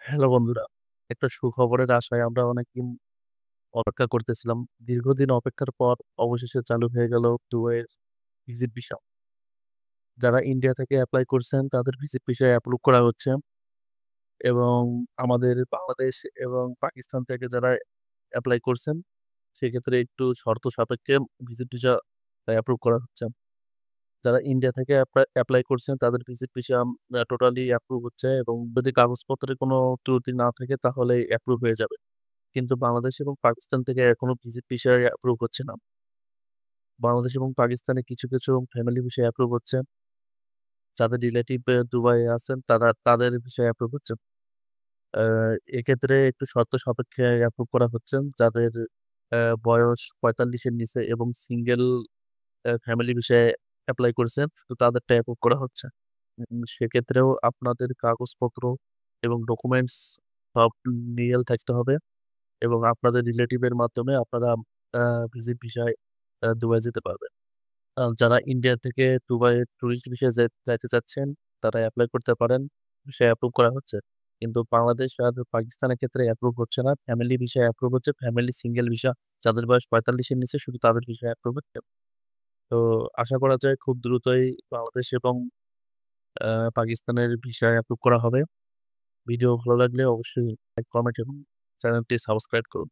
Hello বন্ধুরা, একটা সুখবরের আশায় আমরা অনেকদিন অপেক্ষা করতেছিলাম। দীর্ঘদিন অপেক্ষার পর অবশেষে চালু হয়ে গেল দুবাইয়ের ভিজিট ভিসা। যারা ইন্ডিয়া থেকে অ্যাপ্লাই করছেন তাদের ভিজিট ভিসা অ্যাপ্রুভ করা হচ্ছে, এবং আমাদের বাংলাদেশ এবং পাকিস্তান থেকে যারা অ্যাপ্লাই করছেন সেক্ষেত্রে একটু শর্ত সাপেক্ষে ভিজিট ভিসা অ্যাপ্রুভ করা হচ্ছে। যারা ইন্ডিয়া থেকে অ্যাপ্লাই করছেন তাদের ভিজিট ভিসা টোটালি অ্যাপ্রুভ হচ্ছে, এবং যদি কাগজপত্রের কোনো ত্রুটি না থাকে তাহলে অ্যাপ্রুভ হয়ে যাবে। কিন্তু বাংলাদেশ এবং পাকিস্তান থেকে এখনো ভিজিট ভিসা অ্যাপ্রুভ হচ্ছে না। বাংলাদেশ এবং পাকিস্তানে কিছু কিছু ফ্যামিলি ভিসা অ্যাপ্রুভ হচ্ছে, যাদের রিলেটিভ দুবাইয়ে আছেন তাদের ভিসা অ্যাপ্রুভ হচ্ছে। এক্ষেত্রে একটু শর্ত সাপেক্ষে অ্যাপ্রুভ করা হচ্ছে। যাদের বয়স 45-এর নিচে এবং সিঙ্গেল ফ্যামিলি ভিসায় অ্যাপ্লাই করেছেন শুধু তাদেরটা অ্যাপ্রুভ করা হচ্ছে। সেক্ষেত্রেও আপনাদের কাগজপত্র এবং ডকুমেন্টস সব লিগ্যাল থাকতে হবে, এবং আপনাদের রিলেটিভের মাধ্যমে আপনারা ভিজিট ভিসায় দুবাই যেতে পারবেন। যারা ইন্ডিয়া থেকে দুবাই টুরিস্ট ভিসা যাইতে চাচ্ছেন তারা অ্যাপ্লাই করতে পারেন, ভিসা অ্যাপ্রুভ করা হচ্ছে। কিন্তু বাংলাদেশ আর পাকিস্তানের ক্ষেত্রে অ্যাপ্রুভ হচ্ছে না, ফ্যামিলি ভিসা অ্যাপ্রুভ হচ্ছে, ফ্যামিলি সিঙ্গেল ভিসা। যাদের বয়স 45-এর নিচে শুধু তাদের ভিসা অ্যাপ্রুভ হচ্ছে। তো আশা করা যায় খুব দ্রুতই বাংলাদেশ এবং পাকিস্তানের ভিসা অ্যাপ্রুভ করা হবে। ভিডিও ভালো লাগলে অবশ্যই লাইক, কমেন্ট এবং চ্যানেলটি সাবস্ক্রাইব করুন।